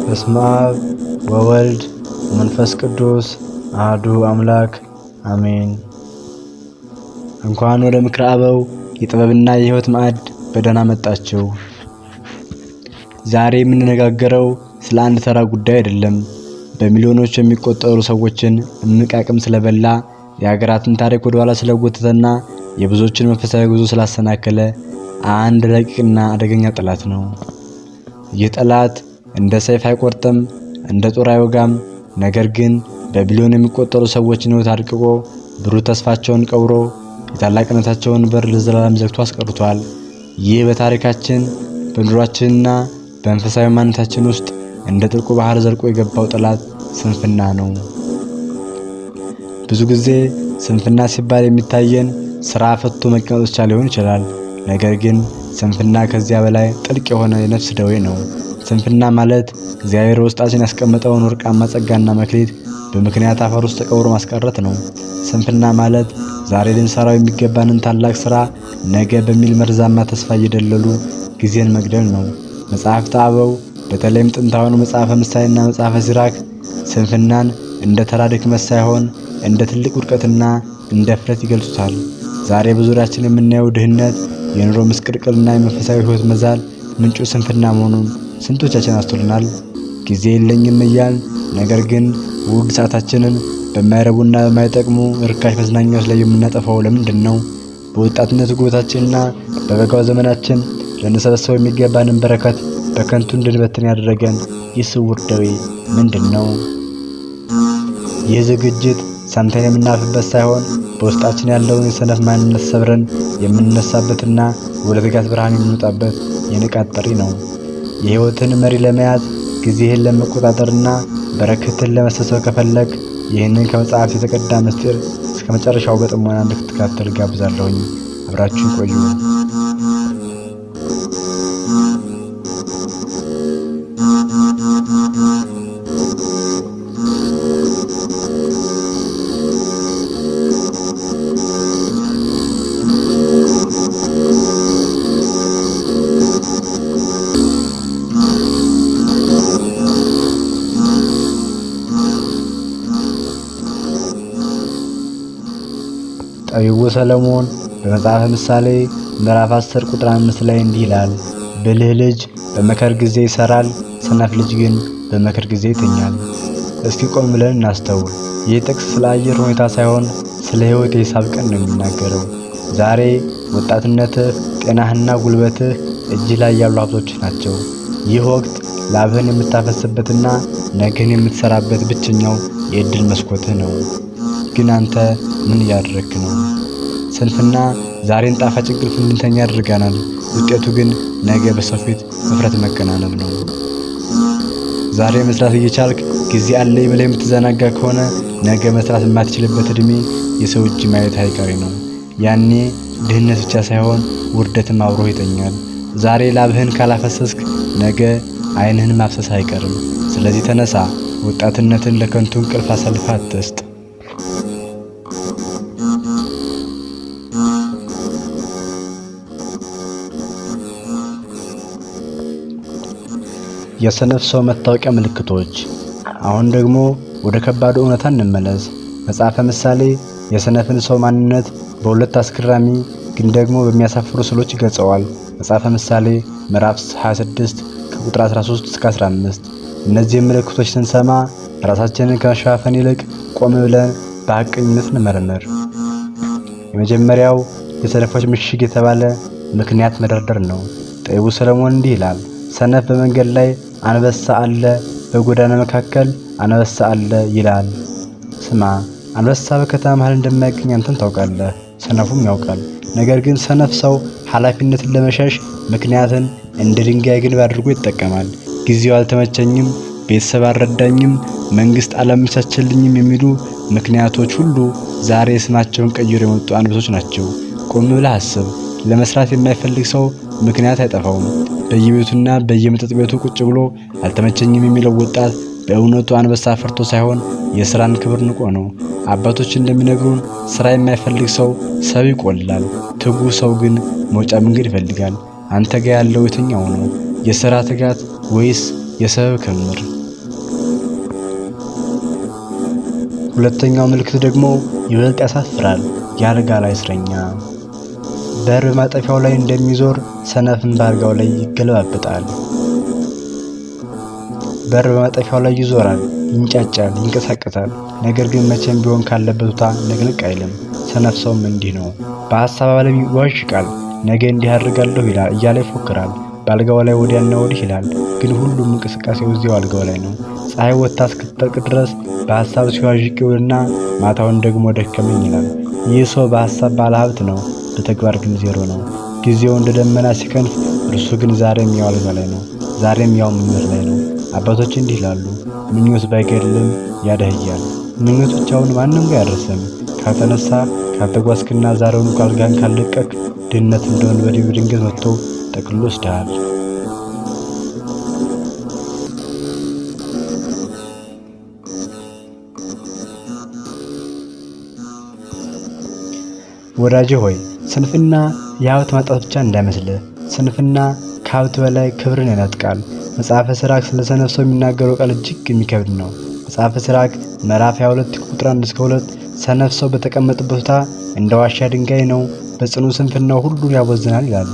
በስመ አብ ወወልድ ወመንፈስ ቅዱስ አሐዱ አምላክ አሜን። እንኳን ወደ ምክረ አበው የጥበብና የሕይወት ማዕድ በደህና መጣችሁ። ዛሬ የምንነጋገረው ስለ አንድ ተራ ጉዳይ አይደለም። በሚሊዮኖች የሚቆጠሩ ሰዎችን እምቅ አቅም ስለበላ፣ የሀገራትን ታሪክ ወደ ኋላ ስለጎተተና የብዙዎችን መንፈሳዊ ጉዞ ስላሰናከለ አንድ ረቂቅና አደገኛ ጠላት ነው። ይህ ጠላት እንደ ሰይፍ አይቆርጥም፣ እንደ ጦር አይወጋም። ነገር ግን በቢሊዮን የሚቆጠሩ ሰዎችን ሕይወት አድቅቆ ብሩህ ተስፋቸውን ቀብሮ የታላቅነታቸውን በር ለዘላለም ዘግቶ አስቀርቷል። ይህ በታሪካችን በኑሯችንና በመንፈሳዊ ማንነታችን ውስጥ እንደ ጥልቁ ባህር ዘልቆ የገባው ጠላት ስንፍና ነው። ብዙ ጊዜ ስንፍና ሲባል የሚታየን ስራ ፈቶ መቀመጥ ብቻ ሊሆን ይችላል። ነገር ግን ስንፍና ከዚያ በላይ ጥልቅ የሆነ የነፍስ ደዌ ነው። ስንፍና ማለት እግዚአብሔር ውስጣችን ያስቀመጠውን ወርቃማ ጸጋና መክሊት በምክንያት አፈር ውስጥ ተቀብሮ ማስቀረት ነው። ስንፍና ማለት ዛሬ ልንሰራው የሚገባንን ታላቅ ስራ ነገ በሚል መርዛማ ተስፋ እየደለሉ ጊዜን መግደል ነው። መጽሐፍተ አበው በተለይም ጥንታዊው መጽሐፈ ምሳሌና መጽሐፈ ሲራክ ስንፍናን እንደ ተራ ድክመት ሳይሆን እንደ ትልቅ ውድቀትና እንደ እፍረት ይገልጹታል። ዛሬ በዙሪያችን የምናየው ድህነት፣ የኑሮ ምስቅልቅልና የመንፈሳዊ ሕይወት መዛል ምንጩ ስንፍና መሆኑን ስንቶቻችን አስተውለናል? ጊዜ የለኝም እያልን ነገር ግን ውድ ሰዓታችንን በማይረቡና በማይጠቅሙ ርካሽ መዝናኛዎች ላይ የምናጠፋው ለምንድን ነው? በወጣትነት ጉልበታችንና በበጋው ዘመናችን ልንሰበስበው የሚገባንን በረከት በከንቱ እንድንበትን ያደረገን ይህ ስውር ደዌ ምንድን ነው? ይህ ዝግጅት ሰምተን የምናልፍበት ሳይሆን በውስጣችን ያለውን የሰነፍ ማንነት ሰብረን የምንነሳበትና ወደ ትጋት ብርሃን የምንወጣበት የንቃት ጥሪ ነው። የሕይወትን መሪ ለመያዝ ጊዜህን ለመቆጣጠርና በረከትን ለመሰብሰብ ከፈለግ ይህንን ከመጽሐፍ የተቀዳ ምስጢር እስከ መጨረሻው በጥሞና እንድትከታተል ጋብዛለሁኝ። አብራችሁን ቆዩ። ጠቢቡ ሰለሞን በመጽሐፈ ምሳሌ ምዕራፍ 10 ቁጥር 5 ላይ እንዲህ ይላል፣ ብልህ ልጅ በመከር ጊዜ ይሰራል፣ ሰነፍ ልጅ ግን በመከር ጊዜ ይተኛል። እስኪ ቆም ብለን እናስተውል። ይህ ጥቅስ ስለ አየር ሁኔታ ሳይሆን ስለ ሕይወት የሂሳብ ቀን ነው የሚናገረው። ዛሬ ወጣትነትህ፣ ጤናህና ጉልበትህ እጅህ ላይ ያሉ ሀብቶች ናቸው። ይህ ወቅት ላብህን የምታፈስበትና ነገህን የምትሰራበት ብቸኛው የእድል መስኮትህ ነው። ግን አንተ ምን እያደረግክ ነው? ስንፍና ዛሬን ጣፋጭ እንቅልፍ እንድንተኛ ያደርገናል። ውጤቱ ግን ነገ በሰው ፊት መፍረት መከናነብ ነው። ዛሬ መስራት እየቻልክ ጊዜ አለኝ ብለህ የምትዘናጋ ከሆነ ነገ መስራት የማትችልበት እድሜ የሰው እጅ ማየት አይቀሬ ነው። ያኔ ድህነት ብቻ ሳይሆን ውርደትም አብሮህ ይተኛል። ዛሬ ላብህን ካላፈሰስክ ነገ ዓይንህን ማፍሰስ አይቀርም። ስለዚህ ተነሳ፣ ወጣትነትን ለከንቱ እንቅልፍ አሳልፈህ አትስጥ። የሰነፍ ሰው መታወቂያ ምልክቶች። አሁን ደግሞ ወደ ከባዱ እውነታ እንመለስ። መጽሐፈ ምሳሌ የሰነፍን ሰው ማንነት በሁለት አስገራሚ ግን ደግሞ በሚያሳፍሩ ስዕሎች ይገልጸዋል። መጽሐፈ ምሳሌ ምዕራፍ 26 ከቁጥር 13 እስከ 15። እነዚህ ምልክቶች ስንሰማ ራሳችንን ከመሸፋፈን ይልቅ ቆም ብለን በሐቀኝነት እንመርምር። የመጀመሪያው የሰነፎች ምሽግ የተባለ ምክንያት መደርደር ነው። ጠቢቡ ሰለሞን እንዲህ ይላል፣ ሰነፍ በመንገድ ላይ አንበሳ አለ፣ በጎዳና መካከል አንበሳ አለ ይላል። ስማ፣ አንበሳ በከተማ መሃል እንደማይገኝ አንተም ታውቃለህ፣ ሰነፉም ያውቃል። ነገር ግን ሰነፍ ሰው ኃላፊነትን ለመሸሽ ምክንያትን እንደ ድንጋይ ግንብ አድርጎ ይጠቀማል። ጊዜው አልተመቸኝም፣ ቤተሰብ አልረዳኝም፣ መንግስት አላመቻቸልኝም የሚሉ ምክንያቶች ሁሉ ዛሬ ስማቸውን ቀይሮ የመጡ አንበሶች ናቸው። ቆም ብለህ አስብ። ለመስራት የማይፈልግ ሰው ምክንያት አይጠፋውም። በየቤቱና በየመጠጥ ቤቱ ቁጭ ብሎ አልተመቸኝም የሚለው ወጣት በእውነቱ አንበሳ ፈርቶ ሳይሆን የስራን ክብር ንቆ ነው። አባቶች እንደሚነግሩን ስራ የማይፈልግ ሰው ሰብ ይቆልላል፣ ትጉህ ሰው ግን መውጫ መንገድ ይፈልጋል። አንተ ጋር ያለው የትኛው ነው? የሥራ ትጋት ወይስ የሰበብ ክምር? ሁለተኛው ምልክት ደግሞ ይበልጥ ያሳፍራል። የአልጋ ላይ እስረኛ። በር በማጠፊያው ላይ እንደሚዞር ሰነፍም በአልጋው ላይ ይገለባበጣል። በር በማጠፊያው ላይ ይዞራል፣ ይንጫጫል፣ ይንቀሳቀሳል። ነገር ግን መቼም ቢሆን ካለበት ቦታ ንቅንቅ አይልም። ሰነፍ ሰውም እንዲህ ነው። በሐሳብ ዓለም ይዋዥቃል። ነገ እንዲህ አድርጋለሁ ይላል እያለ ይፎክራል። በአልጋው ላይ ወዲያና ወዲህ ይላል። ግን ሁሉም እንቅስቃሴው እዚያው አልጋው ላይ ነው። ፀሐይ ወጥታ እስክትጠልቅ ድረስ በሐሳብ ሲዋዥቅ ይውልና ማታውን ደግሞ ደከመኝ ይላል። ይህ ሰው በሐሳብ ባለሀብት ነው፣ በተግባር ግን ዜሮ ነው። ጊዜው እንደ ደመና ሲከንፍ፣ እርሱ ግን ዛሬም ያው አልጋ ላይ ነው፣ ዛሬም ያው ምኞት ላይ ነው። አባቶች እንዲህ ይላሉ፣ ምኞት ባይገድልም ያደህያል። ምኞቶች አሁን ማንም ጋር ያደረሰም ካልተነሳ ካልተጓዝክና ዛሬውኑ ካልጋህን ካልለቀቅ ድህነት እንደሆነ በድንገት መጥቶ ጠቅልሎ ወስደሃል። ወዳጄ ሆይ ስንፍና የሀብት ማጣት ብቻ እንዳይመስልህ። ስንፍና ከሀብት በላይ ክብርን ይነጥቃል። መጽሐፈ ሲራክ ስለ ሰነፍ ሰው የሚናገረው ቃል እጅግ የሚከብድ ነው። መጽሐፈ ሲራክ ምዕራፍ 22 ቁጥር 1-2 ሰነፍ ሰው በተቀመጠበት ቦታ እንደ ዋሻ ድንጋይ ነው፣ በጽኑ ስንፍናው ሁሉን ያቦዝናል ይላል።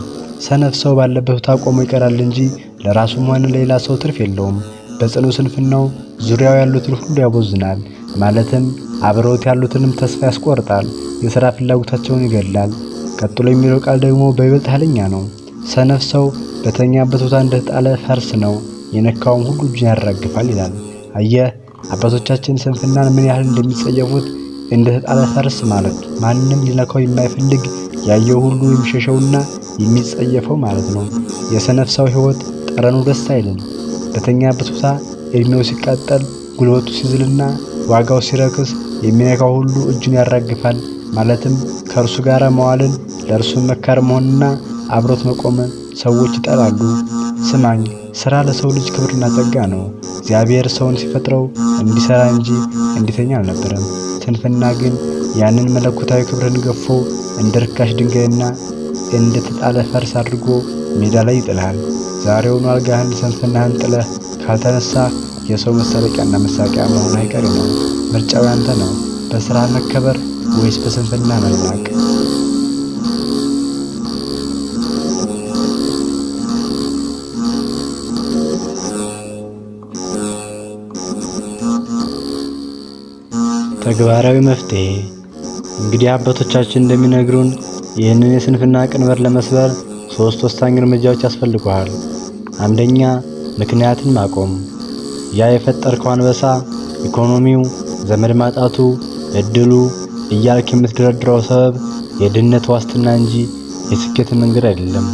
ሰነፍ ሰው ባለበት ቦታ ቆሞ ይቀራል እንጂ ለራሱም ሆነ ለሌላ ሰው ትርፍ የለውም። በጽኑ ስንፍናው ዙሪያው ያሉትን ሁሉ ያቦዝናል፣ ማለትም አብረውት ያሉትንም ተስፋ ያስቆርጣል፣ የሥራ ፍላጎታቸውን ይገድላል። ቀጥሎ የሚለው ቃል ደግሞ በይበልጥ ኃይለኛ ነው። ሰነፍ ሰው በተኛበት ቦታ እንደተጣለ ፈርስ ነው፣ የነካውም ሁሉ እጁን ያራግፋል ይላል። አየህ አባቶቻችን ስንፍናን ምን ያህል እንደሚጸየፉት። እንደተጣለ ፈርስ ማለት ማንም ሊነካው የማይፈልግ ያየው ሁሉ የሚሸሸውና የሚጸየፈው ማለት ነው። የሰነፍ ሰው ሕይወት ጠረኑ ደስ አይልም። በተኛበት ቦታ እድሜው ሲቃጠል፣ ጉልበቱ ሲዝልና ዋጋው ሲረክስ የሚነካው ሁሉ እጁን ያራግፋል። ማለትም ከእርሱ ጋር መዋልን ለእርሱ መካር መሆንና አብሮት መቆምን ሰዎች ይጠላሉ። ስማኝ፣ ሥራ ለሰው ልጅ ክብርና ጸጋ ነው። እግዚአብሔር ሰውን ሲፈጥረው እንዲሠራ እንጂ እንዲተኛ አልነበረም። ስንፍና ግን ያንን መለኮታዊ ክብርን ገፎ እንደ ርካሽ ድንጋይና እንደ ተጣለ ፈርስ አድርጎ ሜዳ ላይ ይጥልሃል። ዛሬውኑ አልጋህን ስንፍናህን ጥለህ ካልተነሳ የሰው መሳለቂያና መሳቂያ መሆን አይቀሬ ነው። ምርጫው ያንተ ነው። በሥራ መከበር ወይስ በስንፍና መናቅ? ተግባራዊ መፍትሄ። እንግዲህ አባቶቻችን እንደሚነግሩን ይህንን የስንፍና ቀንበር ለመስበር 3 ወሳኝ እርምጃዎች ያስፈልጉሃል። አንደኛ፣ ምክንያትን ማቆም። ያ የፈጠርከው አንበሳ ኢኮኖሚው፣ ዘመድ ማጣቱ፣ እድሉ እያልክ የምትደረድረው ሰበብ የድህነት ዋስትና እንጂ የስኬት መንገድ አይደለም።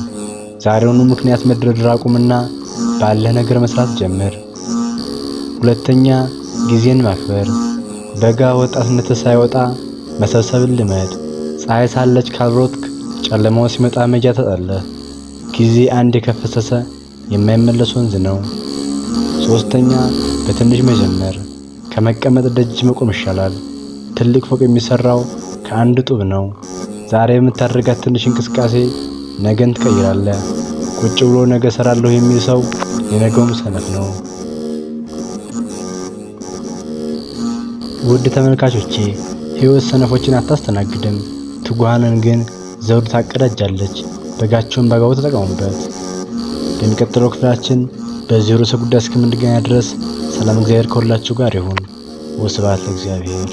ዛሬውኑ ምክንያት መደረደር አቁምና ባለህ ነገር መስራት ጀምር። ሁለተኛ፣ ጊዜን ማክበር። በጋ ወጣትነት ሳይወጣ መሰብሰብን ልመድ። ፀሐይ ሳለች ካልሮጥክ ጨለማው ሲመጣ መጃ ተጣለህ። ጊዜ አንድ የከፈሰሰ የማይመለስ ወንዝ ነው። ሶስተኛ፣ በትንሽ መጀመር። ከመቀመጥ ደጅ መቆም ይሻላል። ትልቅ ፎቅ የሚሰራው ከአንድ ጡብ ነው። ዛሬ የምታደርጋት ትንሽ እንቅስቃሴ ነገን ትቀይራለህ። ቁጭ ብሎ ነገ ሰራለሁ የሚል ሰው የነገውም ሰነፍ ነው። ውድ ተመልካቾቼ፣ ሕይወት ሰነፎችን አታስተናግድም፣ ትጉሃንን ግን ዘውድ ታቀዳጃለች። በጋቸውን በአግባቡ ተጠቀሙበት። በሚቀጥለው ክፍላችን በዚህ ርዕሰ ጉዳይ እስከምንገናኝ ድረስ ሰላም፣ እግዚአብሔር ከሁላችሁ ጋር ይሁን። ወስብሐት ለእግዚአብሔር።